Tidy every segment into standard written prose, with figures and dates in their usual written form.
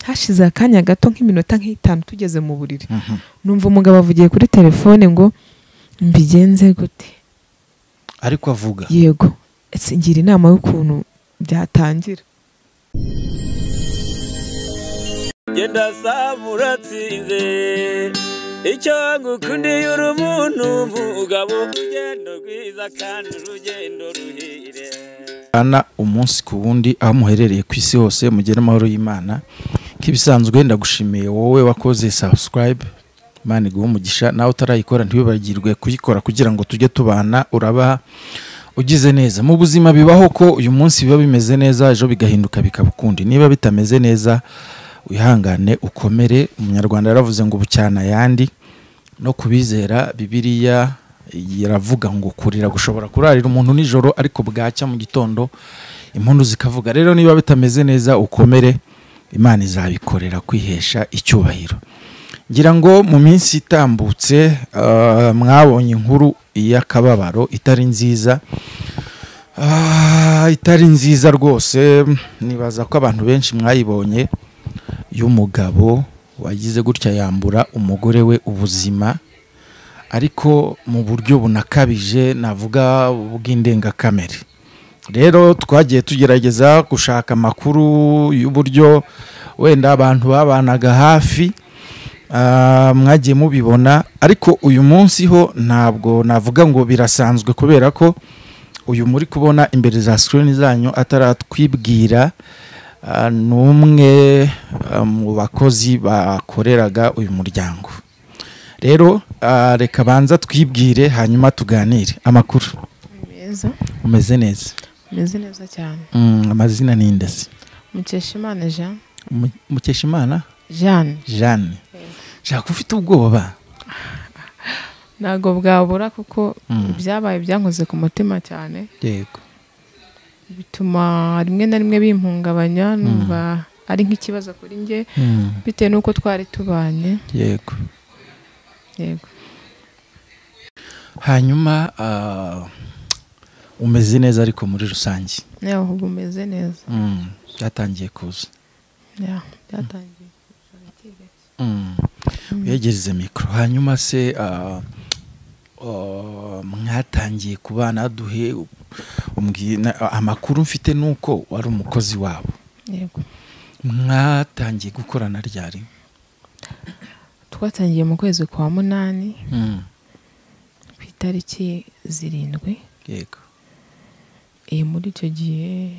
hashize akanya gato nk'iminota nk'itanu tugeze mu buriri numva umugabo avugiye kuri telefone ngo mbigenze gute ariko avuga yego ese ngira inama y'ukuntu byatangira genda samuratsinze icyo ngukundiye uri umuntu mugabo urugendo rwiza kandi urugendo ruhire ana umunsi ku wundi aho muherereye ku isi hose mugire amahoro y'Imana kibisanzwe ndagushimiye wowe wakoze subscribe Imana iguhe umugisha nawe utarayikora ntibibagirwe kuyikora kugira ngo tujye tubana uraba ugize neza mu buzima bibaho ko uyu munsi biba bimeze neza ejo bigahinduka bikabukundi niba bitameze neza wihangane ukomere umunyarwanda yaravuze ngo bucyana yandi no kubizera Bibiliya yaravuga ngo kurira gushobora kurarira umuntu nijoro ariko bwacya mu gitondo impundu zikavuga rero niba bitameze neza ukomere Imana izabikorera kwihesha icyubahiro ngira ngo mu minsi itambutse mwabonye inkuru y'akababaro itari nziza rwose nibaza ko abantu benshi mwayibonye y'umugabo wagize gutya yambura umugore we ubuzima ariko mu buryo bunakabije navuga bw'indengakamere rero twagiye tugerageza gushaka amakuru y'uburyo wenda abantu babanaga hafi mwagiye mubibona ariko uyu munsi ho ntabwo navuga ngo birasanzwe kubera ko uyu muri kubona imbere za screen zanyu ataratwibwira n'umwe mu bakozi bakoreraga uyu muryango rero reka banza twibwire hanyuma tuganire amakuru meza umeze neza cyane amazina ni ndetse Mukeshimana Jean Mukeshimana Jeanne shaka ufite ubwoba ntago bwabura kuko byabaye byankoze ku mutima cyane yego bituma rimwe na rimwe bimpungabanya numva ari nk'ikibazo kuri nge bitewe nuko twari tubanye yego hanyuma umeze neza ariko muri rusange ubu umeze neza byatangiye kuza byatangiye uyegereze mikoro hanyuma se mwatangiye kubana duhe amakuru mfite nuko wari umukozi wabo yego mwatangiye gukorana ryari twatangiye mu kwezi kwa 8 ku itariki 7 yego muri icyo gihe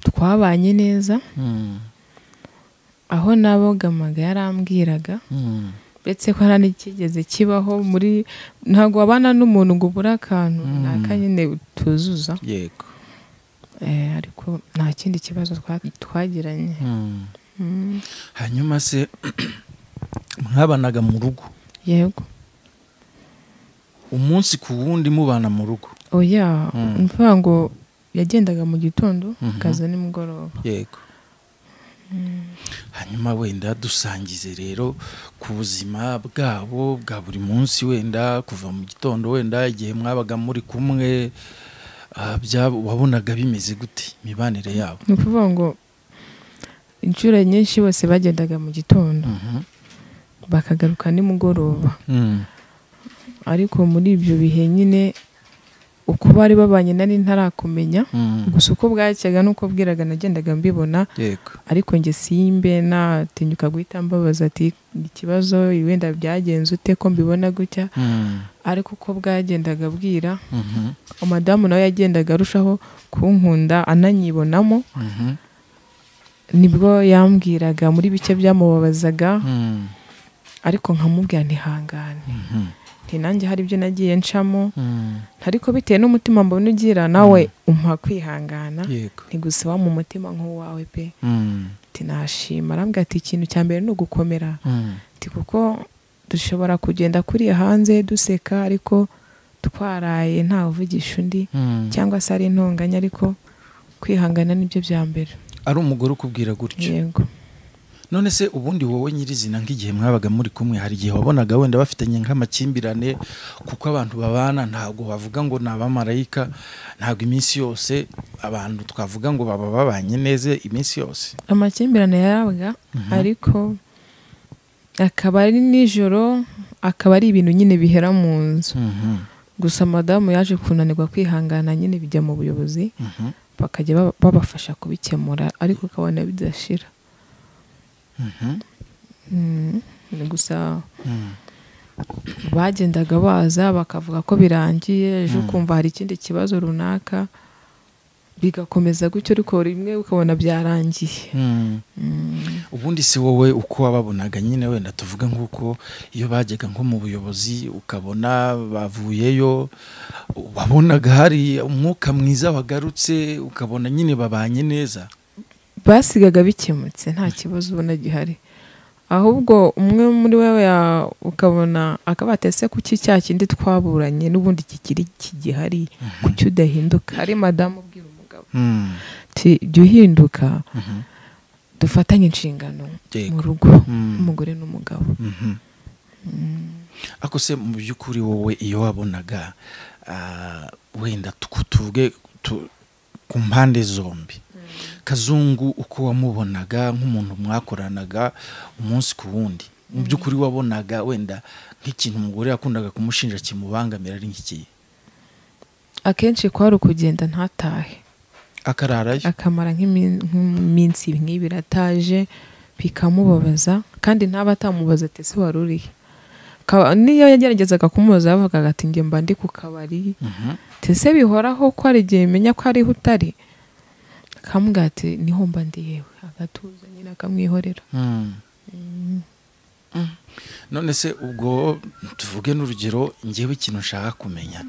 twabanye neza aho nabogamaga yarambwiraga uretse ko nta n'ikigeze kibaho muri ntabwo wabana n'umuntu ngo ubure akantu nyine utuzuza yego ariko nta kindi kibazo twagiranye hanyuma se mwabanaga mu rugo yego umunsi ku wundi mubana mu rugo oya mvuga ngo yagendaga mu gitondo akaza nimugoroba yego hanyuma wenda dusangize rero ku buzima bwabo bwa buri munsi wenda kuva mu gitondo wenda igihe mwabaga muri kumwe wabonaga bimeze gute imibanire yabo ni ukuvuga ngo inshuro nyinshi bose bagendaga mu gitondo bakagaruka nimugoroba ariko muri ibyo bihe nyine uko bari babanye nari ntarakumenya gusa uko bwacyaga nuko bwiraga nagendaga mbibona ariko nge simbe natinyuka guhita mbabaza ati ikibazo wenda byagenze ute ko mbibona gutya ariko uko bwagendaga bwira umadamu nawe yagendaga arushaho kunkunda ananyibonamo nibwo yambwiraga muri bike byamubabazaga ariko nkamubwira ntihangane nanjye hari ibyo nagiye ncamo ariko bitewe n'umutima mbona ugira nawe umpa kwihangana ntigusiba mu mutima nk'uwawe pe nashima arambwira ati ikintu cya mbere ni ugukomera kuko dushobora kugenda kuriya hanze duseka ariko twaraye ntawe uvugisha undi cyangwa se ari intonganya ariko kwihangana nibyo bya mbere ari umugore ukubwira gutyo yego none se ubundi wowe nyirizina nk'igihe mwabaga muri kumwe hari igihe wabonaga wenda bafitanye nk'amakimbirane kuko abantu babana ntabwo bavuga ngo ni abamarayika ntabwo iminsi yose abantu twavuga ngo baba babanye neza iminsi yose amakimbirane yabaga ariko akaba ari nijoro akaba ari ibintu nyine bihera mu nzu gusa madamu yaje kunanirwa kwihangana nyine bijya mu buyobozi bakajya babafasha kubikemura ariko ukabona bidashira gusa bagendaga baza bakavuga ko birangiye ejo ukumva hari ikindi kibazo runaka bigakomeza gutyo ariko rimwe ukabona byarangiye. Ubundi si wowe uko wababonaga nyine wenda tuvuga nk'uko iyo bajyaga nko mu buyobozi ukabona bavuyeyo wabonaga hari umwuka mwiza wagarutse ukabona nyine babanye neza basigaga bikemutse nta kibazo ubona gihari ahubwo umwe muri wewe ukabona akabatese kuki cya kindi twaburanye n'ubundi kikiri kigihari kuki udahinduka ari madamu ubwira umugabo jya uhinduka dufatanye inshingano mu rugo umugore n'umugabo. Ako se mu by'ukuri wowe iyo wabonaga wenda tuvuge ku mpande zombi Kazungu uko wamubonaga nk'umuntu mwakoranaga umunsi ku wundi mu by'ukuri wabonaga wenda nk'ikintu umugore yakundaga kumushinja kimubangamira ari nk'iki? Akenshi kwari ukugenda ntatahe akararayo akamara nk'iminsi nk'ibiri ataje bikamubabaza kandi ntaba atamubaza ati se wari urihe niyo yageragezaga kumubaza yavugaga ati njye mba ndi ku kabari tese bihoraho ko ari igihe menya ko ariho utari akamubwira ati niho mba ndi yewe agatuza nyine akamwihorera. None se ubwo tuvuge n'urugero ngewe ikintu nshaka kumenya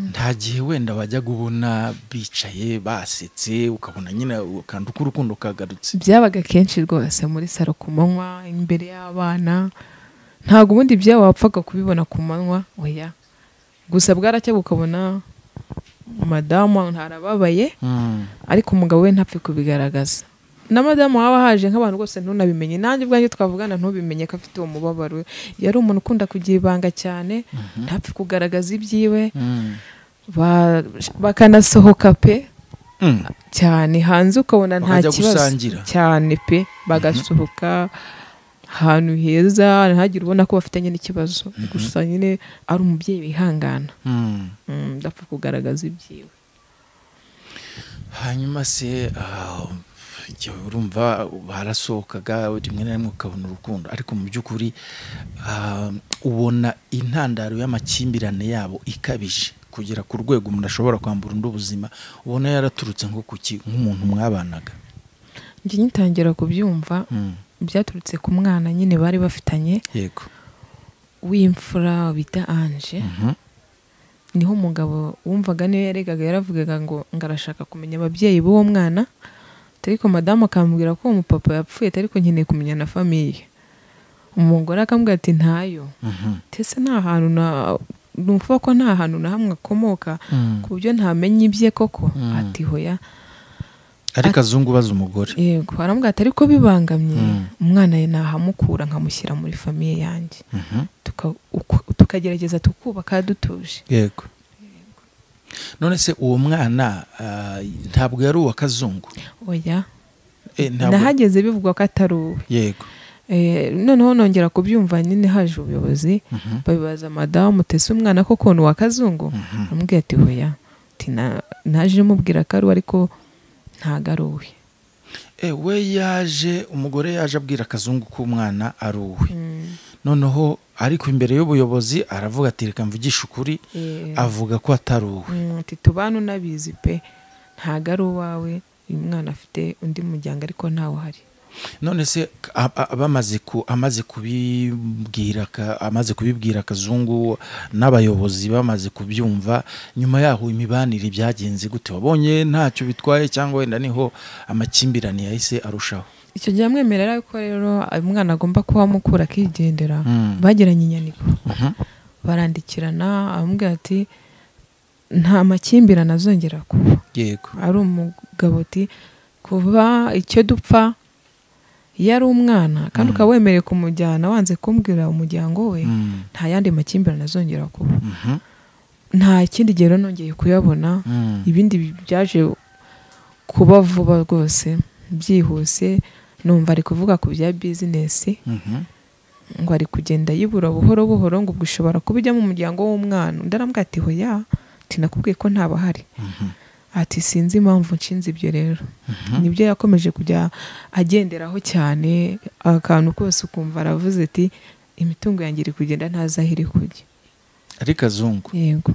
nta gihe wenda wajya kubona bicaye basetse ukabona nyine kandi uko urukundo kagarutse? Byabaga kenshi rwose muri saro ku manywa imbere y'abana ntabwo ubundi byawe wapfaga kubibona ku manywa oya gusa bwaracye ukabona madamu ntarababaye ariko umugabo we ntapfe kubigaragaza na madamu waba haje nk'abantu rwose ntunabimenye nanjye ubwanjye twavugana ntubimenye ko afite uwo mubabaro yari umuntu ukunda kugira ibanga cyane ntapfe kugaragaza ibyiwe bakanasohoka pe cyane hanze ukabona nta kibazo cyane pe bagasohoka ahantu heza ntihagire ubona ko bafitanye n'ikibazo gusa nyine ari umubyeyi wihangana ndapfa kugaragaza ibyiwe. Hanyuma se urumva barasohokaga rimwe na rimwe ukabona urukundo ariko mu by'ukuri ubona intandaro y'amakimbirane yabo ikabije kugera ku rwego umuntu ashobora kwambura undi ubuzima ubona yaraturutse nko kuki nk'umuntu mwabanaga? Njye nyitangira kubyumva byaturutse ku mwana nyine bari bafitanye yego w'imfura bita Ange niho umugabo wumvaga niyo yaregaga yaravugaga ngo arashaka kumenya ababyeyi b'uwo mwana ariko madamu akambwira ko umupapa yapfuye ariko nkeneye kumenya na famiye umugore akambwira ati ntayo tese nta hantu numva ko nta hantu na hamwe akomoka ku buryo ntamenye ibye koko ati hoya ari Kazungu baza umugore yego arambwira ati ariko bibangamye umwana ye nahamukura nkamushyira muri famiye yanjye tukagerageza tukubaka dutuje. Yego none se uwo mwana ntabwo yari uwa Kazungu? Oya nahageze bivugwa ko atari uwe. Yego noneho nongera kubyumva nyine haje ubuyobozi babibaza madamu tese umwana koko ni uwa Kazungu amubwira ati hoya naje mubwira ko ari we ariko ntago ari uwe. We yaje umugore yaje abwira Kazungu ko umwana ari uwe noneho ariko imbere y'ubuyobozi aravuga ati reka mvugisha ukuri avuga ko atari uwe ati tubana unabizi pe ntago ari uwawe uyu mwana afite undi muryango ariko ntawe uhari. None se amaze kubibwira Kazungu n'abayobozi bamaze kubyumva nyuma yaho imibanire byagenze gute? Wabonye ntacyo bitwaye cyangwa wenda niho amakimbirane yahise arushaho? Icyo gihe amwemerera ko rero umwana agomba kuba mukura akigendera bagiranye inyandiko barandikirana amubwira ati nta makimbirane azongera kuba. Yego ari umugabo ati kuva icyo dupfa iyo ari umwana kandi ukaba wemerewe kumujyana wanze kumbwira umuryango we nta yandi makimbirane azongera kuba. Nta kindi gihe nongeye kuyabona. Ibindi byaje kuba vuba rwose byihuse. Numva ari kuvuga ku bya business ngo ari kugenda yibura buhoro buhoro ngo gushobora kubijya mu muryango w'umwana. Ndarambwa ati hoya tinakubwiye ko ntabahari. Ati sinzi impamvu nshinze ibyo rero. Nibyo yakomeje kujya agenderaho cyane akantu kose ukumva aravuze ati imitungo yanjye iri kugenda ntazahiri kujya. Ari Kazungu. Yego.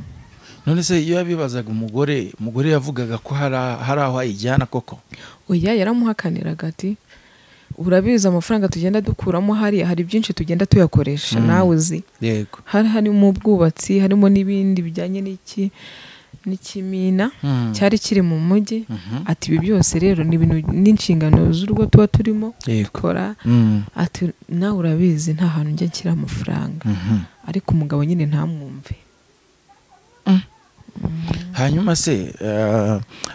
None se iyo yabibazaga umugore yavugaga ko hari aho ayijyana koko? Oya yaramuhakaniraga ati urabizi amafaranga tugenda dukuramo hari byinshi tugenda tuyakoresha nawe uzi. Yego. Harimo ubwubatsi harimo n'ibindi bijyanye n'ikimina cyari kiri mu mujyi. Ati ibi byose rero ni ibintu n'inshingano z'urugo tuba turimo gukora. Ati nawe urabizi nta hantu njya nshyira amafaranga. Ariko umugabo nyine ntamwumve. Hanyuma se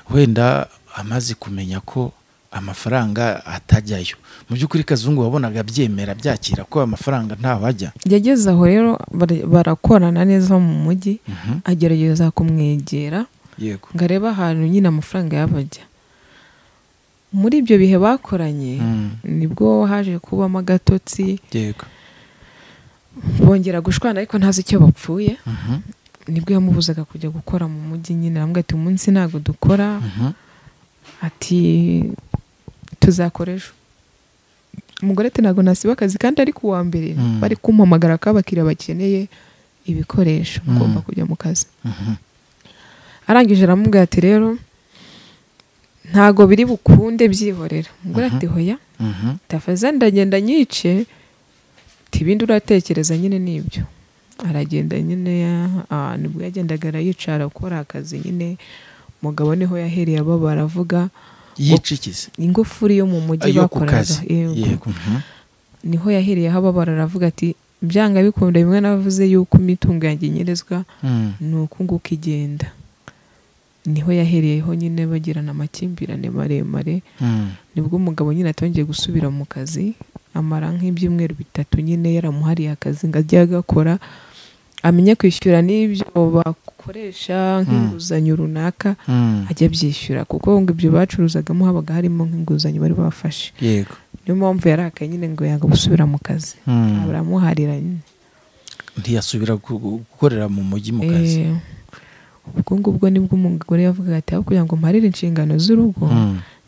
wenda amaze kumenya ko amafaranga atajyayo, mu by'ukuri Kazungu wabonaga byemera byakira ko amafaranga ntaho ajya? Yageze aho rero barakorana neza mu mujyi. Agerageza kumwegera ngo arebe ahantu nyine amafaranga yabajya. Muri ibyo bihe bakoranye nibwo haje kubamo agatotsi. Bongera gushwana ariko ntazi icyo bapfuye. Nibwo yamubuzaga kujya gukora mu mujyi nyine. Arambwira ati umunsi ntago dukora. Ati tuzakora ejo. Umugore ati ntago nasiba akazi kandi ari kuwa mbere bari kumpamagara ko abakiriya bakeneye ibikoresho ngomba kujya mu kazi. Arangije aramubwira ati rero ntago biri bukunde byihorera. Umugore ati hoya tafaza ndagenda nyice tibindi uratekereza nyine nibyo. Aragenda nyine nibwo yagendaga arayicara gukora akazi nyine. Umugabo niho yahereye ababara avuga yicikize ingufuri yo mu mujyi bakoraga. Yego. Niho yahereye ababara aravuga ati byanga bikunda bimwe navuze yuko imitungo yanjye nyerezwa nuko nguko igenda. Niho yahereyeho nyine bagirana amakimbirane maremare. Nibwo umugabo nyine atongeye gusubira mu kazi. Amara nk'ibyumweru 3 nyine yaramuhariye akazi ngo ajye agakora. Amenye kwishyura n'ibyo bakoresha nk'inguzanyo runaka ajya byishyura kuko ngo ibyo bacuruzagamo habaga harimo nk'inguzanyo bari bafashe. Yego. Niyo mpamvu yarakaye nyine ngo yanga gusubira mu kazi. Baramuharira nyine. Ntiyasubira gukorera mu mujyi mu kazi. Ubwo nibwo umugore yavuga ati aho kugira ngo mparire inshingano z'urugo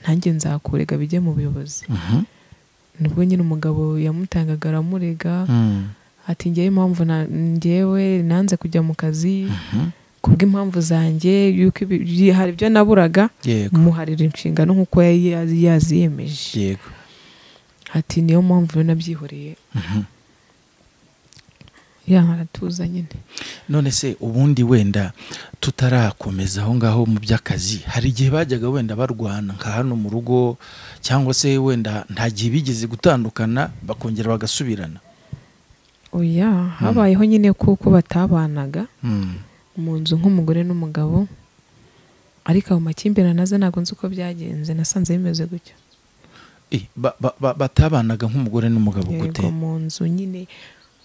nanjye nzakurega bijye mu buyobozi. Nibwo nyine umugabo yamutangaga aramurega. Ati ngewe impamvu ngewe nanze kujya mu kazi kubw'impamvu zanjye yuko hari ibyo naburaga muharira inshingano nk'uko yari yaziyemeje. Yego. Ati niyo mpamvu nabyihoreye. Aratuza nyine. None se ubundi wenda tutarakomeza aho ngaho mu by'akazi hari igihe bajyaga wenda barwana nka hano mu rugo cyangwa se wenda nta gihe bigeze gutandukana bakongera bagasubirana? Oya habayeho nyine kuko batabanaga mu nzu nk'umugore n'umugabo. Ariko mu makimbirane nazo ntago nzi uko byagenze. Nasanze bimeze gutyo. Batabanaga nk'umugore n'umugabo gute? Mu nzu nyine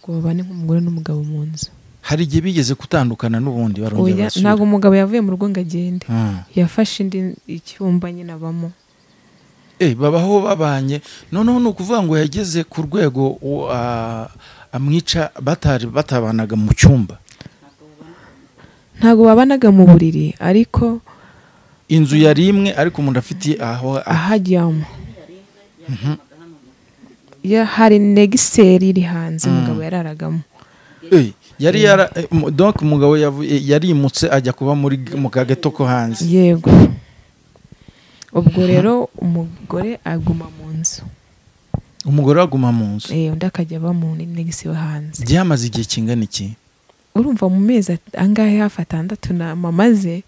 ngo babane nk'umugore n'umugabo mu nzu. Hari igihe bigeze gutandukana n'ubundi barongera basubira? Ntago umugabo yavuye mu rugo ngo agende. Yafashe indi icyumba nyine abamo. Babaho babanye. Noneho ni ukuvuga ngo yageze ku rwego amwica batabanaga mu cyumba? Ntago babanaga mu buriri ariko inzu yari imwe ariko umuntu afite aho ahajyamo. Hari negiseri iri hanze umugabo yararagamo. Donc umugabo yarimutse ajya kuba mu kageto ko hanze. Yego. Ubwo rero umugore aguma mu nzu. Umugore aguma mu nzu? Undi akajya aba mu negisi hanze. Byamaze igihe kingana iki? Urumva mu mezi angahe hafi 6 na mama ze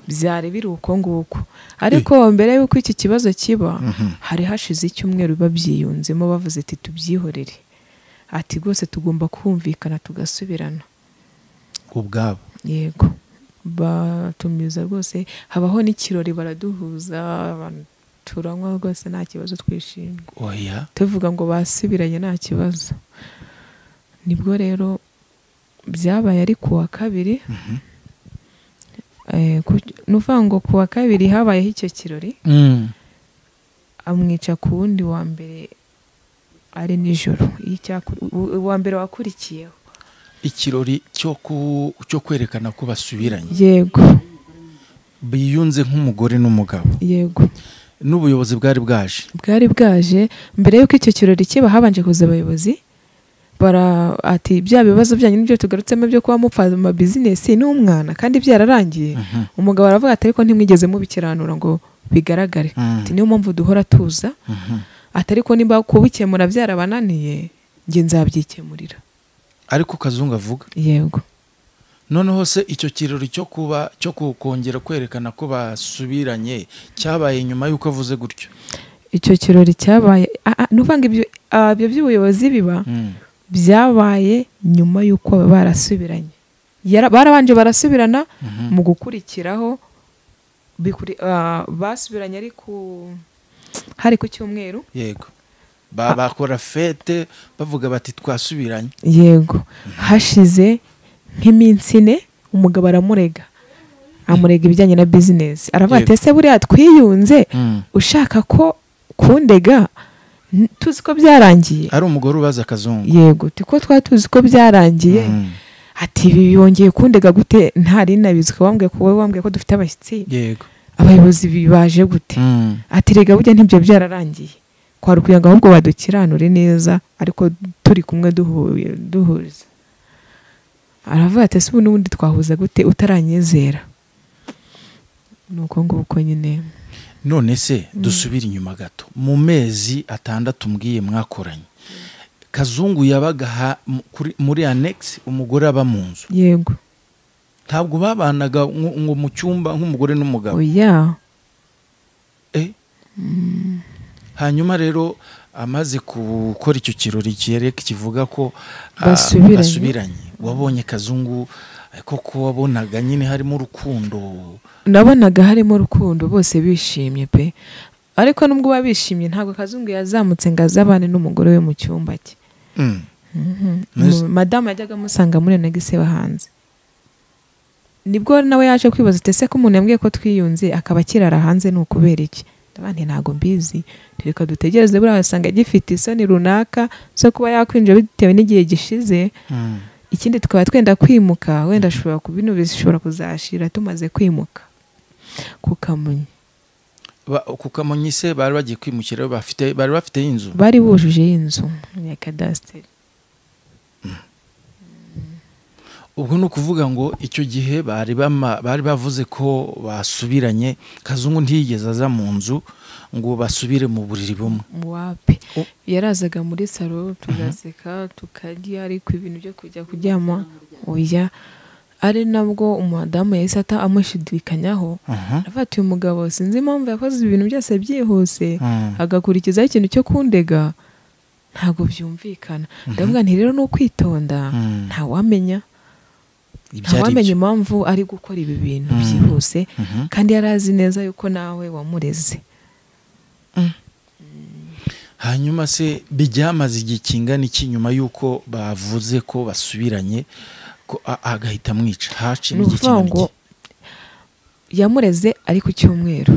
byari biri uko nguko. Ariko mbere yuko iki kibazo kiba hari hashize icyumweru babyiyunzemo bavuze ati tubyihorere. Ati rwose tugomba kumvikana tugasubirana ubwabo. Yego. Batumiza rwose habaho n'ikirori baraduhuza turanywa rwose nta kibazo, twishimye. oya Tuvuga ngo basubiranye nta kibazo. Nibwo rero byabaye ari ku wa kabiri. Nuvuga ngo ku wa kabiri habayeho icyo kirori, amwica ku wundi wa mbere ari nijoro, uwa mbere wakurikiyeho. ikirori cyo kwerekana ko basubiranye. Yego. Biyunze nk'umugore n'umugabo. Yego. N'ubuyobozi bwari bwaje mbere yuko icyo kirori kiba, habanje kuza abayobozi ati bya bibazo byanyu nibyo tugarutsemo byo kuba mupfa mu business n'umwana kandi byararangiye. Umugabo aravuga ati ariko ntimwigeze mubikiranura ngo bigaragare. Ati niyo mpamvu duhora tuza. Ati ariko nimba kubikemura byarabananiye nge nzabyikemurira. Ariko Kazungu avuga yego. Noneho se icyo kirori cyo kongera kwerekana ko basubiranye cyabaye nyuma yuko avuze gutyo. Icyo kirori cyabaye nuvanga ibyo by'ubuyobozi biba byabaye nyuma yuko barasubiranye. Barabanje barasubirana mu gukurikiraho basubiranye ariko hari ku cyumweru. Yego. Bakora fete bavuga bati twasubiranye. Yego. Hashize nk'iminsi 4 umugabo aramurega ibijyanye na business. Aravuga ati ese buriya twiyunze ushaka ko kundega tuzi ko byarangiye. Ari umugore ubaza Kazungu. Yego, tiko twatuzi ko byarangiye. Ati biyongeye kundega gute ntari nabizwe wambwiye ko dufite abashyitsi. Yego. Abayobozi bibaje gute? Ati rega burya ntibyo byararangiye. Kwari kugira ngo ahubwo badukiranure neza ariko turi kumwe duhuza. Aravuga ati ese n'ubundi twahuza gute utaranyezera? Nuko nguko nyine. None se dusubira inyuma gato. Mu mezi 6 mbwiye mwakoranye, Kazungu yabaga muri annex umugore aba mu nzu. Yego. Ntabwo babanaga ngo mu cyumba nk'umugore n'umugabo. Oya. Hanyuma rero amaze gukora icyo kirori kivuga ko basubiranye. Wabonye Kazungu koko wabonaga nyine harimo urukundo? Nabonaga harimo urukundo, bose bishimye pe. Ariko nubwo babishimye ntabwo Kazungu yazamutse ngo azabane n'umugore we mu cyumba cye. Madame yajyaga musanga muri negise bahanze. Nibwo nawe yaje kwibaza ese ko umuntu yambwiye ko twiyunze akaba kirara hanze ni ukubera iki? Abandi ntago mbizi, reka dutegereze buri asanga gifite isoni runaka so kuba yakwinjira bitewe n'igihe gishize. Ikindi tukaba twenda kwimuka, wenda ashobora kubino bishobora kuzashira tumaze kwimuka ku Kamonyi. Se bari bagiye kwimukira bari bafite inzu, bari bujuje inzu ya cadastre. Ubwo no kuvuga ngo icyo gihe bari bavuze ko basubiranye. Kazungu ntiyigeze aza mu nzu ngo basubire mu buriri bumwe. Wapi. Yarazaga muri salo tugaseka tukarya ariko ibintu byo kujya kuryama oya. Ari nabwo umadamu yahise amushidikanyaho. Afata uyu mugabo sinzi impamvu yakoze ibintu byose byihuse agakurikiza ikintu cyo kundega, ntago byumvikana. Ndavuga nti rero no kwitonda nta wamenya. Ntawamenye impamvu ari gukora ibi bintu byihuse kandi yarazi neza yuko nawe wamureze. Hanyuma se bijyamaze igihe kingana iki nyuma yuko bavuze ko basubiranye ko agahita mwica? Haci n'iki kingana? Yamureze ari ku cyumweru.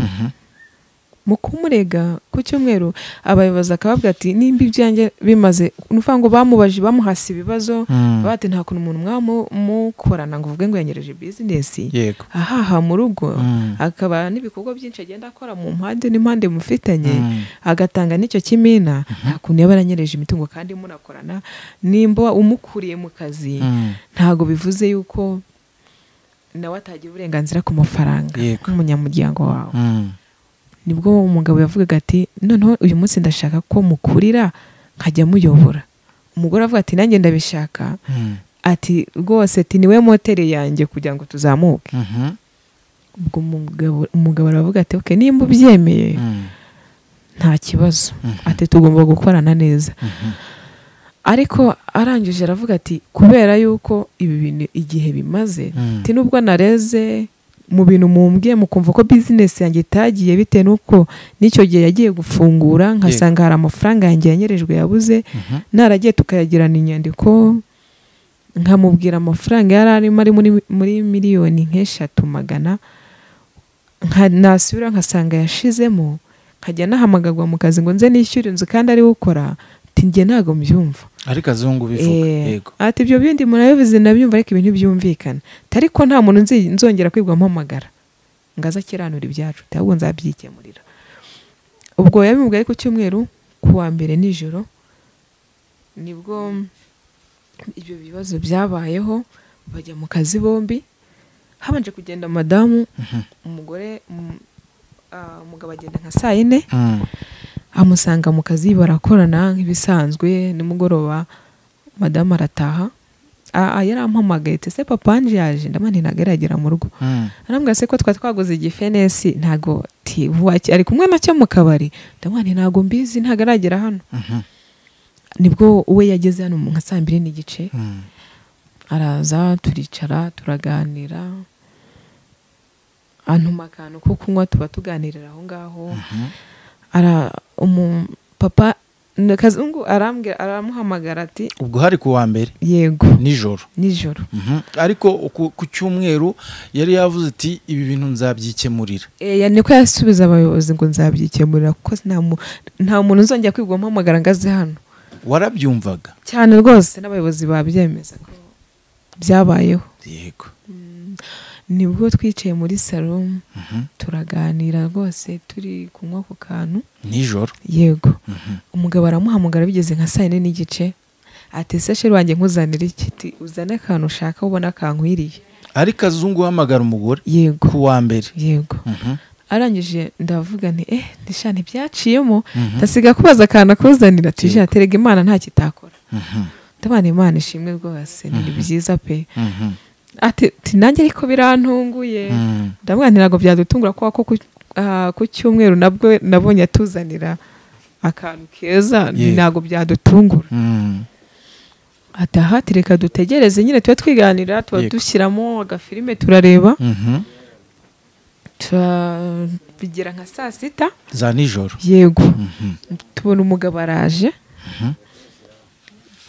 Mu kumurega ku cyumweru abayobozi akababwira ati nimba ibyanjye bimaze nufango bamubaje bamuhasi ibibazo bati nta kuntu umuntu mukorana ngo uvuge ngo yanyereje business. Yego. Ahaha mu rugo akaba n'ibikorwa byinshi agenda akora mu mpande n'impande mufitanye agatanga n'icyo kimina nta kuntu yabaranyereje imitungo kandi munakorana nimba umukuriye mu kazi ntago bivuze yuko nawe atagira uburenganzira ku mafaranga nk'umunyamuryango wawe. Nibwo umugabo yavugaga ati noneho uyu munsi ndashaka ko mukurira nkajya muyobora. Umugore avuga ati nanjye ndabishaka. Ati rwose ati niwe moteri yanjye kugira ngo tuzamuke. Ubwo umugabo aravuga ati okay nimba ubyemeye nta kibazo. Ati tugomba gukorana neza. Ariko arangije aravuga ati kubera yuko ibi bintu igihe bimaze ati nubwo nareze mu bintu mumbwiye mukumva ko business yanjye itagiye bitewe nuko n'icyo gihe yagiye gufungura nkasanga hari amafaranga yanjye yanyerejwe yabuze naragiye tukayagirana inyandiko nkamubwira amafaranga yari arimo ari muri miliyoni nk'eshatu nasubira nkasanga yashizemo nkajya nahamagagwa mu kazi ngo nze nishyure inzu kandi ari ukora njye ntago mbyumva ariko azungu bivuga yego ati ibyo bindi murabivuze nabyumva ariko ibintu byumvikana ariko nta muntu nzongera kwibwa mpamagara ngaza kiranura ibyacu ahubwo nzabyikemurira ubwo yabimubwiye ku cyumweru kuwa mbere nijoro nibwo ibyo bibazo byabayeho bajya mu kazi bombi habanje kugenda madamu umugore umugabo agenda nka 4:00 amusanga mu kazi barakorana nk'ibisanzwe nimugoroba madamu arataha yarampamagaye ese papa anje yaje ndamani nageragera mu rugo arambwira se ko twaguze igifenesi ntago ari kumwe nacyo mu kabari ndamani ntago mbizi ntagaragera hano nibwo we yageze hano mu 2:30 araza turicara turaganira antuma akantu ko kunywa tuba tuganirira aho ngaho papa Kazungu aramuhamagara ati ubwo hari kuwa mbere yego nijoro ariko ku cyumweru yari yavuze ati ibi bintu nzabyikemurira niko yasubiza abayobozi ngo nzabyikemurira kuko nta muntu uzongera kwigwa mpamagara ngaze hano warabyumvaga cyane rwose n'abayobozi babyemeza ko byabayeho yego nibwo twicaye muri salon turaganira rwose turi kunywa ku kantu nijoro yego umugabo aramuhamagara bigeze nka 4:30 ati se sheri wanjye nkuzanira iki uzane akantu ushaka ubona kankwiriye ari Kazungu uhamagara umugore yego kuwa mbere yego arangije ndavuga nti ndishane byaciyemo ndasiga kubaza akantu akuzanira tije aterega Imana nta kitakora ndabana Imana ishimwe rwose ni byiza pe ati nanjye ariko birantunguye ndabona ntago byadutungura ko ku cyumweru nabwo nabonye atuzanira akantu keza ntago byadutungura ati reka dutegereze nyine tube twiganira tuba dushyiramo agafilime turareba turabigira nka 6:00 za nijoro yego tubona umugabo araje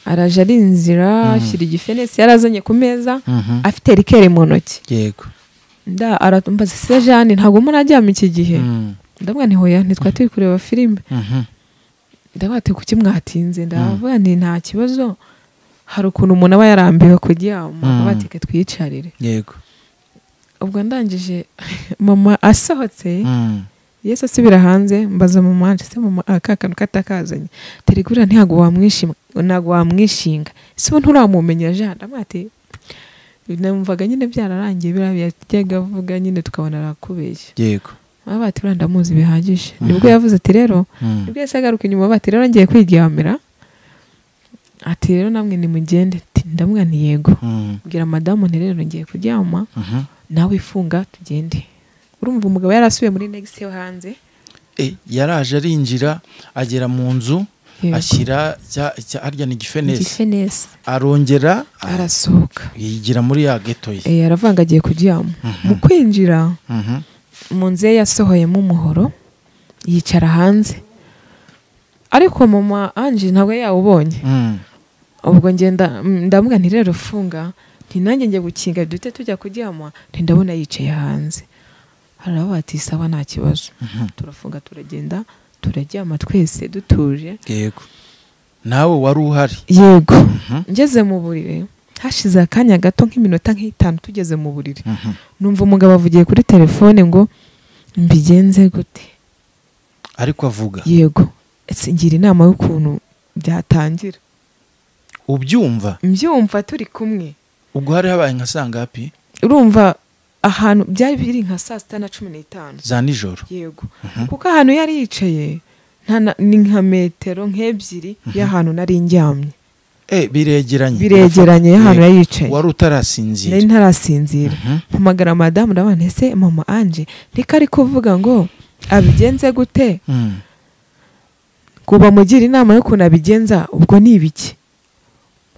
ari inzira ashyira igifenesi yarazanye ku meza afite rikere mu ntoki yego aratumbaza se Jeanne ntago murajyama iki gihe ndabwa ni hoya ntitwa turi kureba filime ndabate kuki mwatinze ndavuga ni nta kibazo hari ukuntu umuntu aba yarambiwe kuryama batike twicarire yego ubwo ndangije mama asohotse Yesu asubira hanze mbaza mama anje se mama akakantu katakazanye terigura ntago wamwishinga ese nturamumenya Jean ndamate namvaga nyine byararangiye birabyaga avuga nyine tukabona arakubeshya yego abati brandamuzi bihagije nibwo yavuze ati rero nibwo yasagaruka inyuma bati rero ngiye kwiryamira ati rero namwe nimugende ndamwa ni yego bwira madamu nti rero ngiye kuryama nawe ifunga tugende urumva umugabo yarasubiye muri next yo hanze yaraje arinjira agera mu nzu ashyira arya ni igifenesi arongera arasohoka yigira muri ya ghetto ye yaravanga agiye kuryama mu kwinjira mu nzu ye yasohoyemo umuhoro yicara hanze ariko mama Ange ntabwo yawubonye ubwo ngenda ndamuga nti rero funga nti nanjye ngiye gukinga dute tujya kuryama nti ndabona yicaye hanze harabati sawa nta kibazo turafunga turagenda turaryama twese dutuje yego nawe wari uhari yego ngeze mu burire hashize akanya gato nk'iminota nk'itanu tugeze mu burire numva umugabo avugiye kuri telefone ngo mbigenze gute ariko avuga yego ngira inama y'ukuntu byatangira ubyumva mbyumva turi kumwe ubwo hari habaye nka sangapi urumva ahantu byari biri nka 6:15 za nijoro yego kuko ahantu yari yicaye ni nka metero nk'ebyiri y'ahantu nari njyamye biregeranye y'ahantu yari yicaye wari utarasinzira nari ntarasinzira mpamagara madamu ndabona ese mama Ange niko ari kuvuga ngo abigenze gute ngo bamugira inama y'ukuntu abigenza ubwo ni ibiki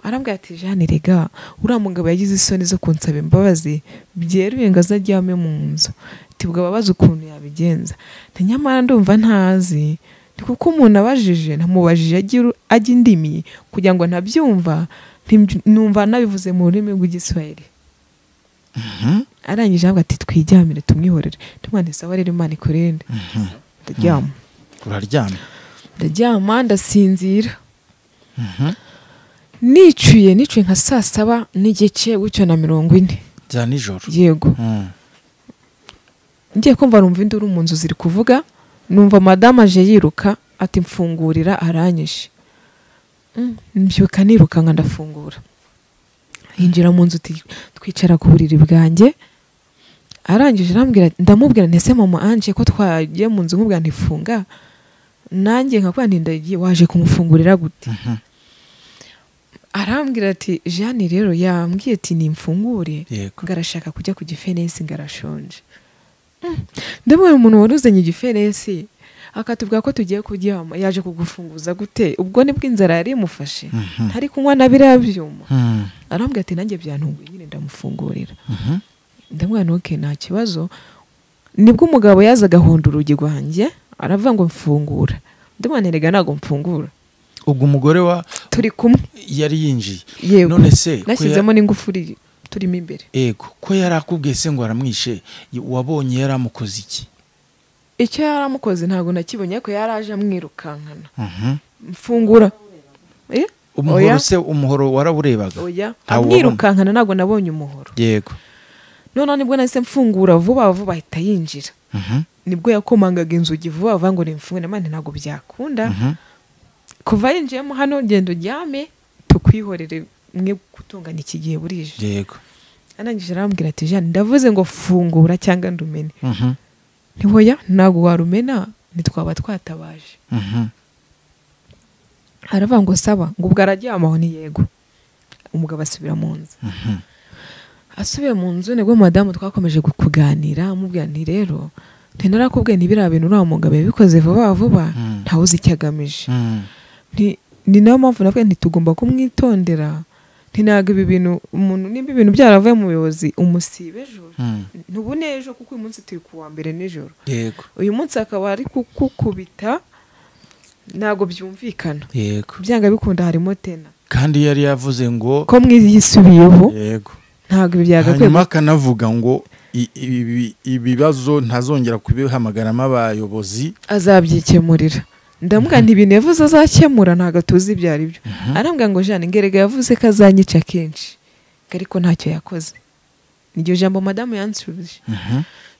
arambwira ati Jeanne rega uriya mugabo yagize isoni zo kunsaba imbabazi byeruye ngo azaryame mu nzu tibwo ababaza ukuntu yabigenza nyamara ndumva ntazi kuko umuntu abajije namubajije ajya indimi kugira ngo ntabyumva numva nabivuze mu rurimi rw'igiswahili arangije avuga ati twijyamire tumwihorere tumwanditse aho rero Imana ikurinde ndaryama uraryama ndaryama ndasinzira nicuye nka saa 7 n'igice gutyo na 40 za nijoro yego ngiye kumva numva induru mu nzu ziri kuvuga numva madame aje yiruka ati mfungurira aranyishe mbyuka niruka nka ndafungura yinjira mu nzu twicara ku buriri bwanjye arangije arambwira ndamubwira ntese mama anje ko twagiye mu nzu nkubwira ntifunga nanjye nkakwa ndagiye waje kumufungurira gute arambwira ati Jeanne rero yambwiye ati nimfungure ngarashaka kujya ku gifenesi ngarashonje ndabona umuntu waruzanye igifenesi akatubwira ko tugiye kuryama yaje kugufunguza gute ubwo nibwo inzara yari imufashe ntari kunywa na biriya byuma arambwira ati nanjye byantunguye nyine ndamufungurira ndamubwira ntuke nta kibazo nibwo umugabo yazaga ahonda urugi rwanjye aravuga ngo mfungura ndamubwira rega ntabwo mfungura ubwo umugore wa turi kumwe yari yinjiye none se nashyizemo n'ingufuri turimo imbere yego ko yari akubwiye se ngo aramwishe wabonye yaramukoze iki icyo yaramukoze ntabwo nakibonye ko yaraje amwirukankana mfungura umuhoro se umuhoro waraburebaga oya amwirukankana ntabwo nabonye umuhoro yego none nibwo nahise mfungura vuba vuba ahita yinjira nibwo yakomangaga inzugi vuba vuba ngo nimfunge namane ntabwo byakunda kuva yinjiyemo hano genda uryame tukwihorere mwe gutunganya iki gihe burije yego arangije arambwira ati Jeanne ndavuze ngo fungura cyangwa ndumene ntihoya ntabwo warumena nitwaba twatabaje aravuga ngo saba ngo ubwo araryamaho ni yego umugabo asubira mu nzu asubiye mu nzu nibwo madamu twakomeje kuganira amubwira nti rero ntarakubwiye ntibiriya bintu uriya mugabo yabikoze vuba vuba ntawe uzi icyo agamije ni nayo mpamvu navuga ntitugomba kumwitondera ntabwo ibi bintu umuntu nimba ibintu byaravuye mu buyobozi umusibe ejo ntubune ejo kuko uyu munsi turi kuwa mbere nijoro yego uyu munsi akaba ari kukubita ntabwo byumvikana yego byanga bikunda harimo tena kandi yari yavuze ngo ko mwiyisubiyeho yego ntabwo ibi byagakwiye hanyuma akanavuga ngo ibibazo ntazongera kubihamagaramo abayobozi azabyikemurira ndamubwira nti ibintu yavuze azakemura ntabwo tuzi ibyo ari byo arambwira ngo Jeanne ngerega yavuze ko azanyica kenshi ariko ntacyo yakoze niryo jambo madamu yansubije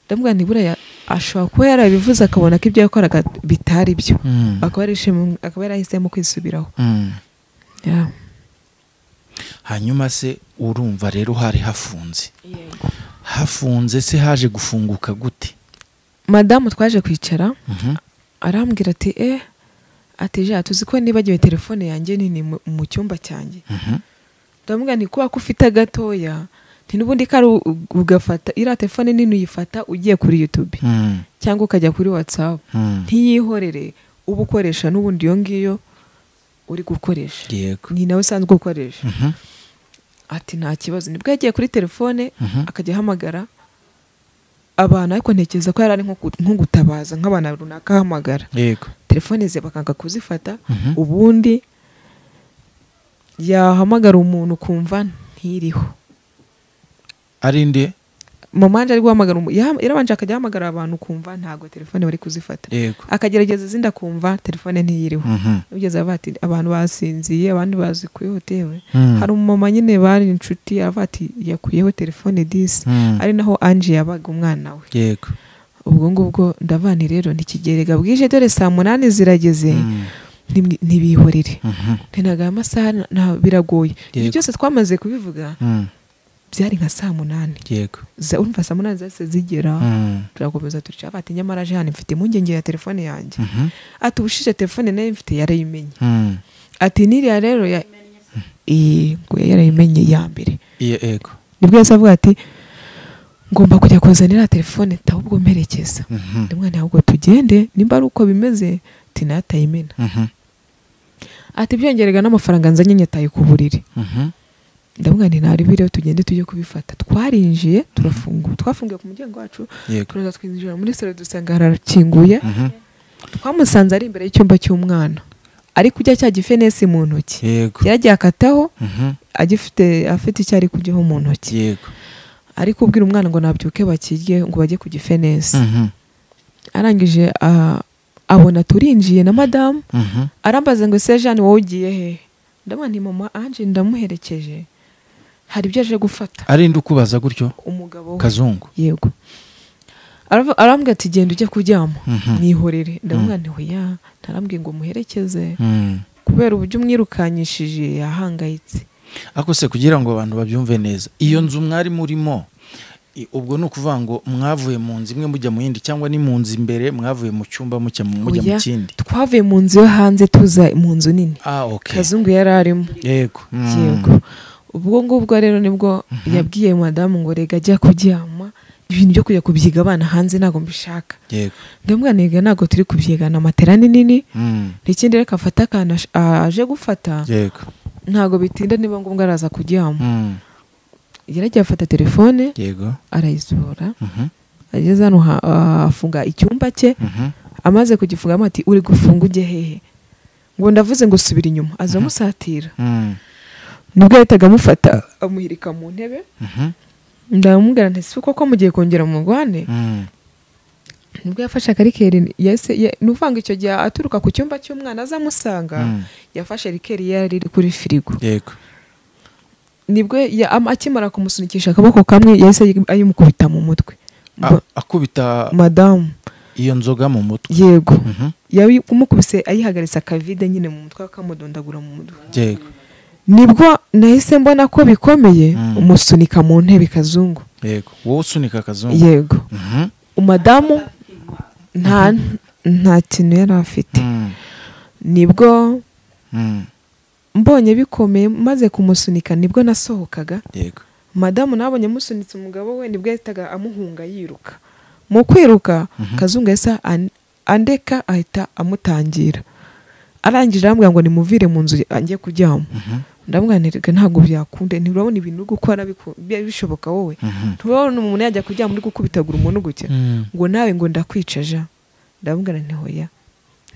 ndamubwira nti buriya ashobora kuba yarabivuze akabona ko ibyo yakoraga bitari byo akaba yarahisemo kwisubiraho hanyuma se urumva rero hari hafunze se haje gufunguka gute madamu twaje kwicara arambwira ati ati Jeanne tuzi ko nibagiwe telefone yanjye nini mu cyumba cyanjye ndamubwira nti kuba ko ufite gatoya n'ubundi kari ugafata iriya telefone nini uyifata ugiye kuri YouTube cyangwa ukajya kuri WhatsApp ntiyihorere uba ukoresha n'ubundi iyo ngiyo uri gukoresha ni nawe usanzwe ukoresha ati nta kibazo nibwo yagiye kuri telefone akajya ahamagara abantu ariko ntekereza ko yari ari nko gutabaza nk'abantu runaka ahamagara telefone ze bakanga kuzifata ubundi yahamagara umuntu kumva ntiriho ari nde mama anje ari guhamagara yarabanje akajya ahamagara abantu kumva ntago telefone bari kuzifata akagerageza izindi akumva telefone ntiyiriho ugeze bati abantu basinziye abandi bazi kwihotewe hari umumama nyine bari inshuti avati yakuyeho telefone 10 ari naho anje yabaga umwana we yego ubwo ngubwo ndavani rero ntikigerega bwije dore saa 8 zirageze ntibihorere ntenaga amasaha biragoye byose twamaze kubivuga byari nka saa 8 yego urumva saa 8 zase zigera turakomeza tuca bati nyamara Jeanne mfite impungenge ya telefone yanjye ati ubushije telefone nayo mfite yarayimenye ati niriya rero ngo yarayimenye ya mbere yego nibwo yasavuga ati ngomba kujya kuzanira telefone ahubwo mperekeza ndimwana ahubwo tugende nimba ari uko bimeze tinatayimena ati byongerega n'amafaranga nzanye nyataye ku buriri ndavuga nti ntari biriho tugende tujye kubifata twarinjiye twafungiye ku muryango wacu turaza twinjira muri salo dusanga harakinguye twamusanze ari imbere y'icyumba cy'umwana ari kujya cya gifenesi mu ntoki yaragiye akataho afite icyo ari kujyaho mu ntoki ari kubwira umwana ngo nabyuke bakirye ngo bajye ku gifenesi arangije abona turinjiye na madamu arambaza ngo se Jeanne wowe ugiye he ndabona ni mama Ange ndamuherekeje hari ibyo aje gufata arinde ukubaza gutyo umugabo Kazungu yego arambwira ati genda ujye kuryama mwihorere ndamubwira nti hoya ntarambwiye ngo muherekeze kubera uburyo umwirukanyishije yahangayitse ako se kugira ngo abantu babyumve neza iyo nzu mwari murimo ubwo ni ukuvuga ngo mwavuye mu nzu imwe mujya mu yindi cyangwa ni mu nzu imbere mwavuye mu cyumba mujya mu kindi twavuye mu nzu yo hanze tuza mu nzu nini Kazungu yari arimo yego ubwo ngubwo rero nibwo yabwiye madamu ngo rega ajya kuryama ibintu byo kujya kubyiga abana hanze ntago mbishaka ndamubwira nega ntago turi kubyigana matera nini n'ikindi reka afata akantu aje gufata ntago bitinda niba ngombwa araza kuryama yaragiye afata telefone arayizura ageze hano afunga icyumba cye amaze kugifungamo ati uri gufunga ujye hehe ngo ndavuze ngo subira inyuma aza amusatira nibwo yahitaga amufata amuhirika mu ntebe ndamubwira nti si koko mugiye kongera mu rwane nibwo yafashe akarikeri ni uvanga icyo gihe aturuka ku cyumba cy'umwana aza amusanga yafashe rikeri yari iri kuri firigo nibwo akimara kumusunikisha akaboko kamwe yahise ayimukubita mu mutwe akubita madamu iyo nzoga mu mutwe yego kumukubise ayihagaritse akavide nyine mu mutwe akamudondagura mu mutwe nibwo nahise mbona ko bikomeye umusunika mu ntebe Kazungu yego wowe usunika Kazungu yego umadamu nta kintu yari afite nibwo mbonye bikomeye maze kumusunika nibwo nasohokaga madamu nabonye amusunitse umugabo we nibwo yahitaga amuhunga yiruka mu kwiruka Kazungu yasa andeka ahita amutangira arangije arambwira ngo nimuvire mu nzu angiye kuryama ndamubwira nti ntabwo byakunde ntirabona ibintu uri gukora bishoboka wowe ntubona umuntu yajya kuryama uri gukubitagura umuntu gutya ngo nawe ngo ndakwicaja ndamubwira nti hoya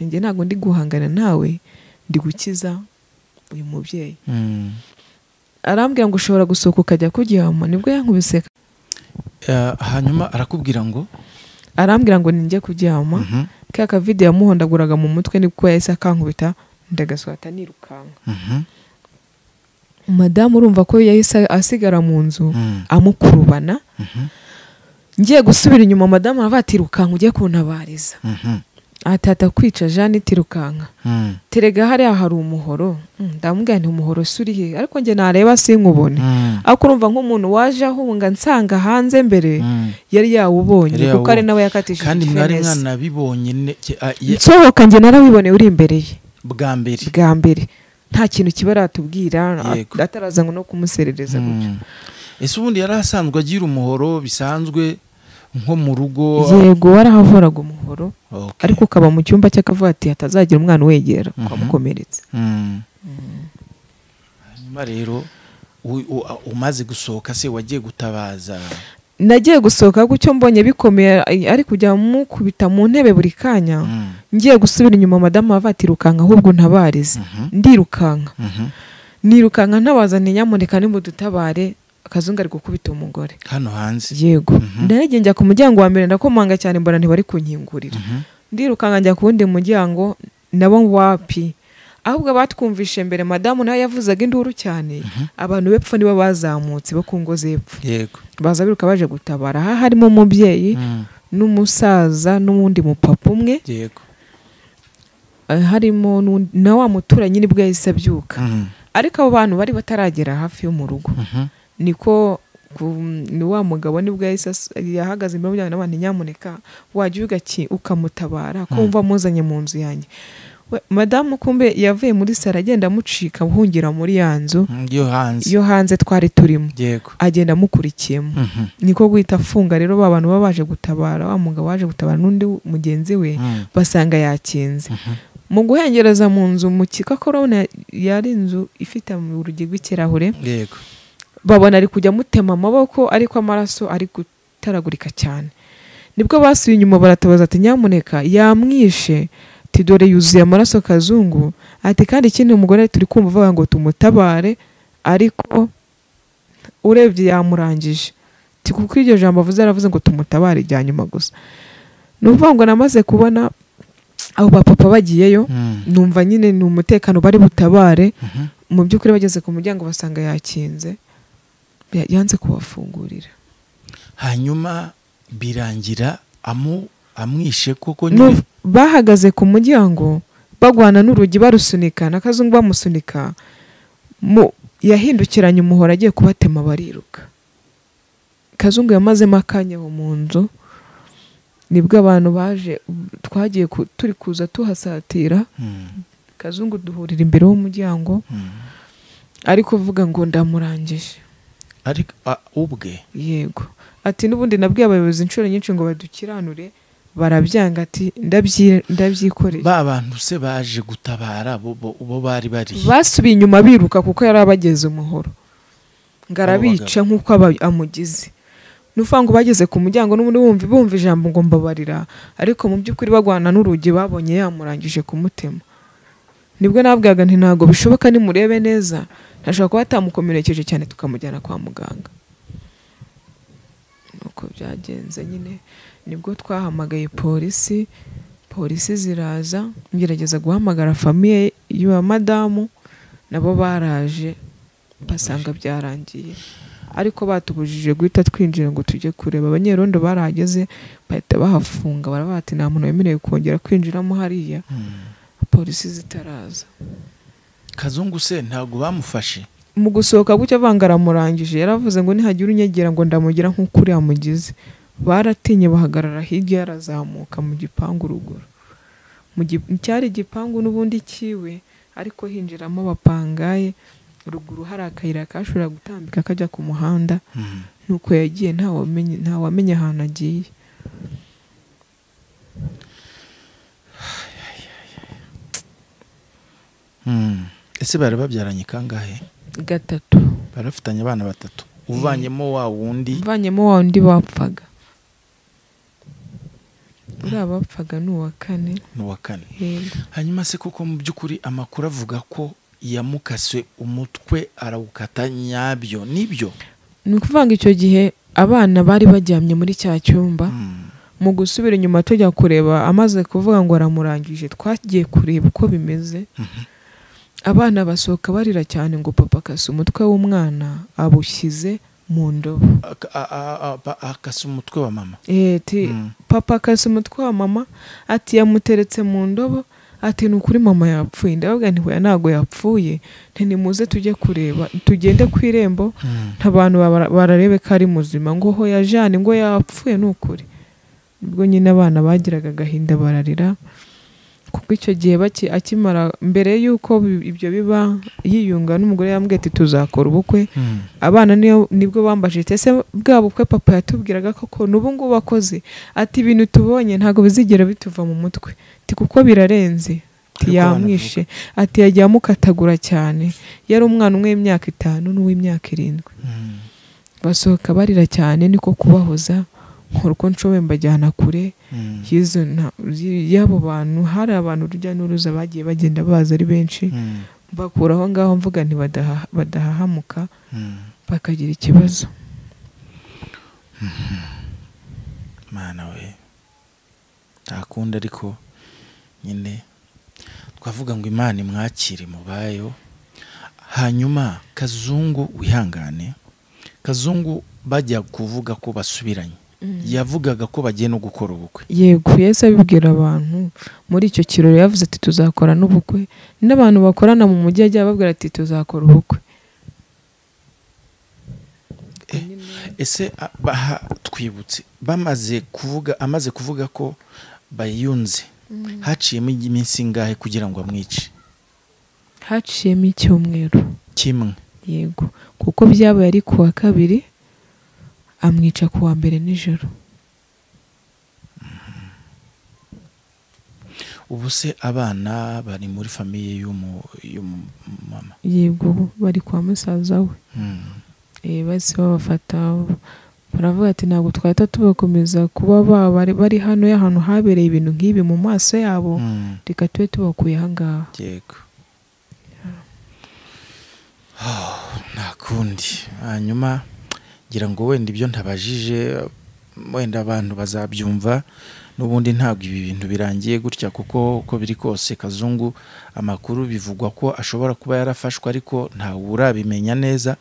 njye ntabwo ndi guhangana nawe ndi gukiza uyu mubyeyi arambwira ngo ushobora gusohoka ukajya kuryama nibwo yankubise hanyuma arakubwira ngo arambwira ngo ninjye kuryama ka kavide yamuhondaguraga mu mutwe nibwo yahise akankubita ndagaswata nirukanka madamu urumva ko yahise asigara mu nzu amukurubana ngiye gusubira inyuma madamu aravuga ati rukanka ujye kuntabariza atata kwica Jeanne tirukanka terega hariya hari umuhoro ndamubwira nti umuhoro suri he ariko nge nareba sinkubone ariko urumva nk'umuntu waje ahunga nsanga hanze mbere yari yawubonye kuko ari nawe yakatishije kandi mwari mwana bibonye nsohoka nge narabibone uri imbere ye bwa mbere nta kintu kibaratubwira ataraza ngo no kumuserereza gutyo ese ubundi yari asanzwe agira umuhoro bisanzwe nko mu rugo yego warahavuraga umuhoro ariko ukaba mu cyumba cy'akavuga ati hatazagira umwana wegera kwamukomeretse hanyuma rero umaze gusohoka se wagiye gutabaza nagiye gusohoka gutyo mbonye bikomeye ari kujya mukubita mu ntebe buri kanya ngiye gusubira inyuma madamu avuga ati rukanka ahubwo ntabarize ndirukanka nirukanka ntabaza nyamuneka nimudutabare Kazungu ari gukubita umugore hano hanze yego ndagenda njya ku muryango wa mbere ndakomanga cyane mbona ntibari kunkingurira ndirukanka njya ku wundi muryango nabo wapi ahubwo batwumvishe mbere madamu nawe yavuzaga induru cyane abantu bepfo nibo bazamutse bo ku ngo zepfo yego baza biruka baje gutabara aha harimo umubyeyi n'umusaza n'uwundi mupapa umwe yego harimo na wa muturanyi nibwo yahise abyuka ariko abo bantu bari bataragera hafi yo mu rugo niko ni wa mugabo nibwo yahagaze imbere y'umuryango n'abandi nyamuneka wajya ukamutabara ko wumva amuzanye mu nzu yanjye madamu kumbe yavuye muri sara agenda amucika buhungira muri ya nzu yo hanze twari turimo agenda amukurikiyemo niko guhita afunga rero ba bantu baba baje gutabara wa mugabo waje gutabara n'undi mugenzi we basanga yakinze mu guhengereza mu nzu mu kikakorona yari inzu ifite urugi rw'ikirahure yego babona ari kujya mutema amaboko ariko amaraso ari gutaragurika cyane nibwo basubiye inyuma baratabaza ati nyamuneka yamwishe ati dore yuzuye amaraso Kazungu ati kandi ikindi umugore turi kumva avuga ngo tumutabare ariko urebye yamurangije ati kuko iryo jambo avuze aravuze ngo tumutabare rya nyuma gusa numva ngo namaze kubona abo bapapa bagiyeyo numva nyine ni umutekano bari butabare mu by'ukuri bageze ku muryango basanga yakinze yanze kubafungurira hanyuma birangira amwishe koko bahagaze ku muryango bagwana n'urugi barusunika na Kazungu bamusunika yahindukiranye umuhora agiye kubatema bariruka Kazungu yamazemo akanya mu nzu nibwo abantu baje twagiye turi kuza tuhasatira Kazungu duhurira imbere y'umuryango ariko uvuga ngo ndamurangije ariko ubwe yego ati nubundi nabwiye abayobozi inshuro nyinshi ngo badukiranure barabyanga ati ndabyikoreye ba bantu se baje gutabara bo bari basubiye inyuma biruka kuko yari abageze umuhoro ngarabica nkuko amugize nuvuga ngo bageze ku muryango n'ubundi bumva ijambo ngo mbabarira ariko mu by'ukuri bagwana n'urugi babonye yamurangije kumutema nibwo nabwaga nti ntago bishoboka nimurebe neza ntashobora kuba atamukomerekeje cyane tukamujyana kwa muganga nuko byagenze nyine nibwo twahamagaye polisi ziraza ngerageza guhamagara famiye y'uwa madamu nabo baraje basanga byarangiye ariko batubujije guhita twinjira ngo tujye kureba abanyerondo barahageze bahita bahafunga barabati nta muntu wemerewe kongera kwinjiramo hariya polisi zitaraza Kazungu se ntago bamufashe mu gusohoka gutya avangaramurangije yaravuze ngo nihagira unyegera ngo ndamugira nk'ukuri yamugize baratinye bahagarara hirya yarazamuka mu gipangu ruguru cyari igipangu n'ubundi kiwe ariko hinjiramo abapangaye ruguru hari akayira kashobora gutambika kajya ku muhanda nuko yagiye nta wamenye ahantu agiye ese bari babyaranye kangahe 3 barafitanye abana 3 uvanyemo wa wundi bapfaga uriya bapfaga n'uwa kane hanyuma se koko mu by'ukuri amakuru avuga ko yamukase umutwe arawukata nyabyo nibyo ni ukuvanga icyo gihe abana bari baryamye muri cya cyumba mu gusubira inyuma tujya kureba amaze kuvuga ngo aramurangije twagiye kureba uko bimeze abana basohoka barira cyane ngo papa akase umutwe w'umwana abushyize mu ndobo akase umutwe wa mama papa akase umutwe wa mama ati yamuteretse mu ndobo ati nukuri mama yapfuye ndavuga nti hoya ntago yapfuye nimuze tujye kureba tugende ku irembo ntabantu bararebe ko ari muzima ngo hoya Jane ngo yapfuye nukuri nibwo nyine abana bagiraga gahinda bararira kuko icyo gihe akimara mbere yuko ibyo biba yiyunga n'umugore yambwiye ati tuzakora ubukwe abana nibwo bambaje ese bwa bukwe papa yatubwiraga koko n'ubu ngubu akoze ati ibintu tubonye ntago bizigera bituva mu mutwe ati kuko birarenze yamwishe ati yagiye amukatagura cyane yari umwana umwe w'imyaka 5 n'uw'imyaka 7 basohoka barira cyane niko kubahoza nkuko nshobe mbajyana kure y'abo bantu hari abantu urujya n'uruza bagiye bagenda baza ari benshi bakuraho ngaho mvuga nti badahahamuka bakagira ikibazo mana we ntakunda ariko nyine twavuga ngo Imana imwakire mubayo hanyuma Kazungu wihangane Kazungu bajya kuvuga ko basubiranye yavugaga ko bagiye no gukora ubukwe yego Yesu abibwira abantu muri icyo kirori yavuze ati tuzakora n'ubukwe n'abantu bakorana mu mujyi ajya babwira ati tuzakora ubukwe ese twibutse amaze kuvuga ko bayunze haciyemo iminsi ingahe kugira ngo amwice haciyemo icyumweru kimwe yego kuko byabaye ari kuwa kabiri amwica kuwa mbere nijoro ubu se abana bari muri famiye y'umumama? yego bari kwa musaza we. Basi babafata baravuga ati ntabwo twahita tubakomeza kuba bari hano y'ahantu habereye ibintu nk'ibi mu maso yabo, reka tube tubakuye ahangaha. Yego. Nta kundi. Hanyuma ngira ngo wenda ibyo ntabajije wenda abantu bazabyumva, n'ubundi ntabwo ibi bintu birangiye gutya, kuko uko biri kose Kazungu amakuru bivugwa ko ashobora kuba yarafashwe, ariko ntawe urabimenya neza.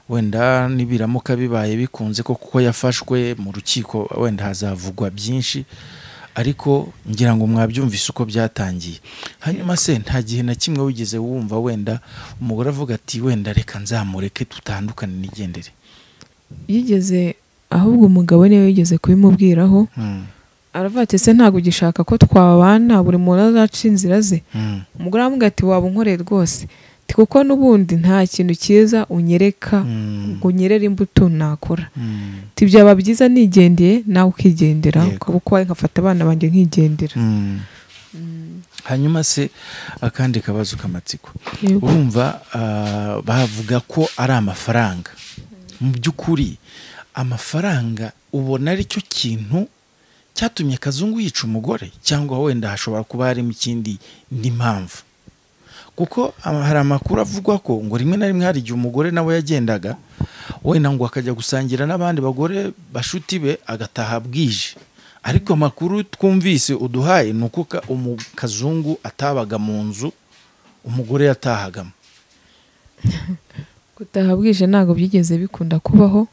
Wenda nibiramuka bibaye bikunze ko kuko yafashwe mu rukiko, wenda hazavugwa byinshi, ariko ngira ngo mwabyumvise uko byatangiye. Hanyuma se nta gihe na kimwe wigeze wumva wenda umugore avuga ati wenda reka nzamureke tutandukane nigendere? Yigeze, ahubwo umugabo niwe yigeze kubimubwiraho. Aravuga ati se ntabwo ugishaka ko twabana, buri muntu azaca inzira ze. Umugore aramubwira ati waba unkoreye rwose, kuko n'ubundi nta kintu cyiza unyereka ngo unyerere imbuto nakora. Byaba byiza nigendeye nawe ukigendera, kuko nkafata abana banjye nkigendera. Hanyuma se akandi kabazo k'amatsiko, urumva bavuga ko ari amafaranga. Mu by'ukuri amafaranga ubona ari cyo kintu cyatumye Kazungu yica umugore, cyangwa wenda hashobora kuba harimo ikindi mpamvu? Kuko hari amakuru avugwa ko ngo rimwe na rimwe hari igihe umugore nawe yagendaga wenda ngo akajya gusangira n'abandi bagore bashuti be agataha bwije, ariko amakuru twumvise uduhaye ni uko Kazungu atabaga mu nzu umugore yatahagamo. Gutaha bwije ntabwo byigeze bikunda kubaho,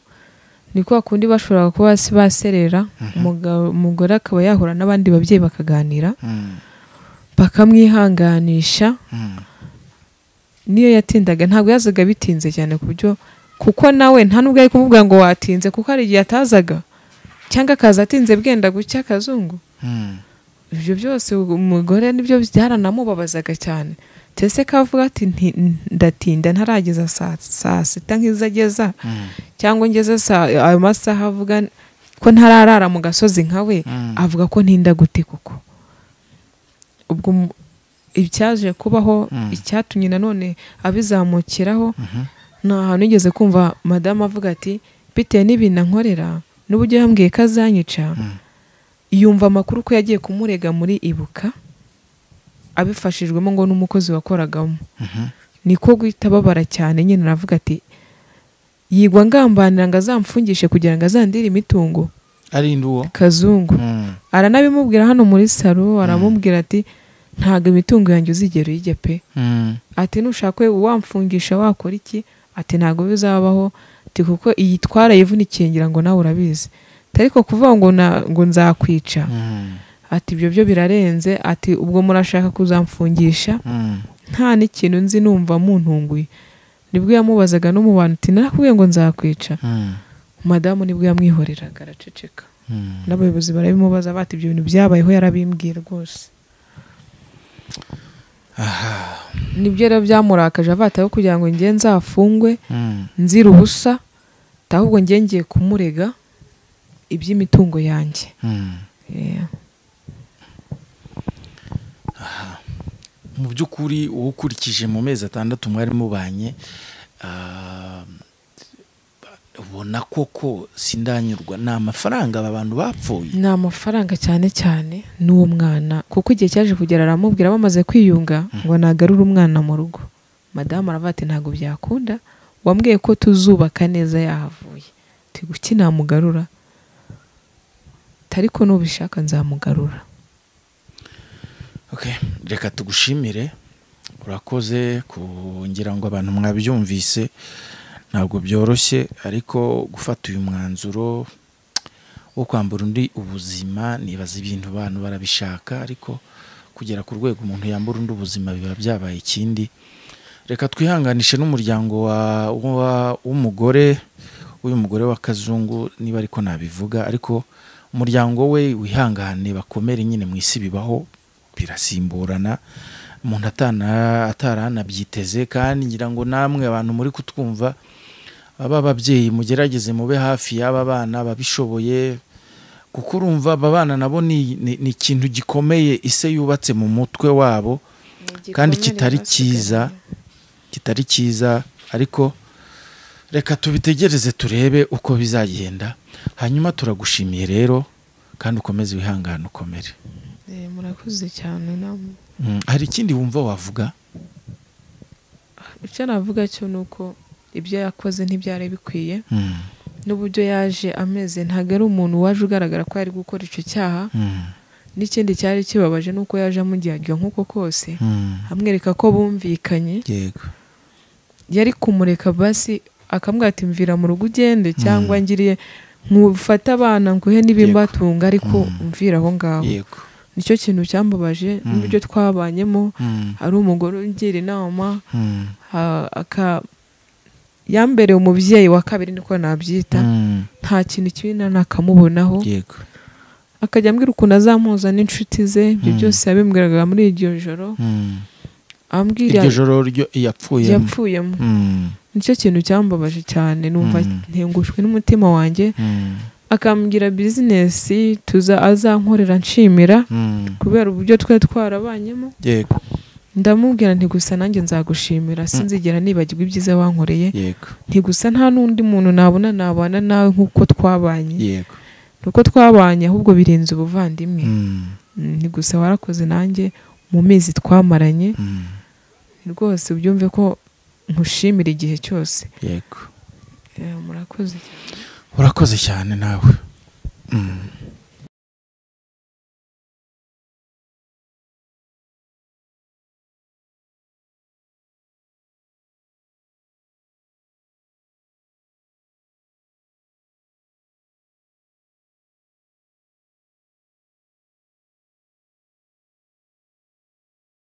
ni kwa kundi bashobora kuba baserera, umugore akaba yahura n'abandi babyeyi bakaganira bakamwihanganisha. Niyo yatindaga ntabwo yazaga bitinze cyane ku buryo, kuko nawe nta nubwo ari kumubwira ngo watinze, kuko hari igihe atazaga cyangwa akaza atinze bwenda gucya Kazungu. Ibyo byose umugore nibyo byaranamubabazaga cyane. Tese kavuga ati ndatinda ntarageza saa sita nk'izageza, cyangwa ngeze ayo masaha avuga ko ntararara mu gasozi nkawe, avuga ko ntinda gute koko. Ubwo ibyaje kubaho icyatumye nanone abizamukiraho, nta hantu nigeze kumva madamu avuga ati bitewe n'ibintu ankorera n'uburyo yambwiye ko azanyica, yumva amakuru ko yagiye kumurega muri Ibuka abifashijwemo ngo n'umukozi wakoragamo. Niko guhita babara cyane, nyine aravuga ati yigwa ngambanira ngo azamfungishe kugira ngo azandire imitungo. Ari nduwo Kazungu aranabimubwira hano muri salo, aramubwira ati ntago imitungo yanjye uzigera uyijya pe. Ati nushakwe wamfungisha wakora iki? Ati ntago bizabaho, ati kuko iyi twarayivunikiye ngira ngo nawe urabizi, ariko kuvuga ngo nzakwica, ati ibyo byo birarenze. Ati ubwo murashaka kuzamfungisha nta n'ikintu nzi, numva muntunguye. Nibwo yamubazaga no mu bantu ati narakubwiye ngo nzakwica. Madamu nibwo yamwihoreraga araceceka. N'abayobozi barabimubaza bati ibyo bintu byabayeho, yarabimbwiye rwose. Nibyo rero byamurakaje avataho kugira ngo ngiye nzafungwe nzira ubusa, ahubwo ngiye kumurega iby'imitungo yanjye. Mu by'ukuri ukurikije mu mezi 6 mwari mubanye, ubona koko sindanyurwa. Ni amafaranga aba bantu bapfuye? Ni amafaranga cyane cyane n'uwo mwana, kuko igihe cyaje kugera aramubwira bamaze kwiyunga ngo nagarure umwana mu rugo. Madamu aravuga ati ntabwo byakunda, wambwiye ko tuzubaka neza yahavuye, ati guki namugarura, ariko nubishaka nzamugarura. Okay, reka tugushimire, urakoze kungira ngo abantu mwabyumvise. Ntabwo byoroshye, ariko gufata uyu mwanzuro wo kwambura undi ubuzima, nibaza ibintu abantu barabishaka, ariko kugera ku rwego umuntu yambura undi ubuzima biba byabaye ikindi. Reka twihanganishe n'umuryango w'umugore, uyu mugore wa Kazungu niba ariko nabivuga, ariko umuryango we wihangane, bakomere nyine mu isi bibaho, birasimburana, umuntu ataranabyiteze. Kandi ngira ngo namwe abantu muri kutwumva, aba babyeyi mugerageze mube hafi y'aba bana babishoboye, kuko urumva aba bana nabo ni ikintu gikomeye ise yubatse mu mutwe wabo kandi kitari cyiza ariko reka tubitegereze turebe uko bizagenda hanyuma turagushimiye rero kandi ukomeze wihangane ukomere. Murakoze cyane namwe. Hari ikindi wumva wavuga? Icyo navuga cyo nuko ibyo yakoze ntibyari bikwiye n'uburyo yaje ameze ntago ari umuntu waje ugaragara ko yari gukora icyo cyaha. N'ikindi cyari kibabaje nuko yaje amugirira nkuko kose amwereka ko bumvikanye. Yego. Yari kumureka basi akamubwira ati mvira mu rugo ugende cyangwa ngiriye nkufata abana nguhe n'ibimbatunga ariko mvira aho ngaho. Yego. Nicyo kintu cyambabaje n'uburyo twabanyemo ari umugore ungira inama yambereye umubyeyi wa kabiri niko nabyita nta kintu kibi nakamubonaho. Yego. Akajya ambwira ukuntu azamuza n'inshuti ze ibyo byose yabimbwiraga muri iryo joro ambwira iryo joro yapfuyemo. Nicyo kintu cyambabaje cyane numva ntengushwe n'umutima wanjye. Akambwira business azankorera nshimira kubera uburyo twe twarabanyemo. Yego. Ndamubwira nti gusa nanjye nzagushimira sinzigera nibagirwa ibyiza wankoreye. Yego. Nti gusa nta nundi muntu nabana nawe nkuko twabanye. Yego. Nuko twabanye ahubwo birenze ubuvandimwe. Nti gusa warakoze nanjye mu mezi twamaranye. Rwose ubyumve ko nkushimira igihe cyose. Yego. Murakoze. Urakoze cyane nawe.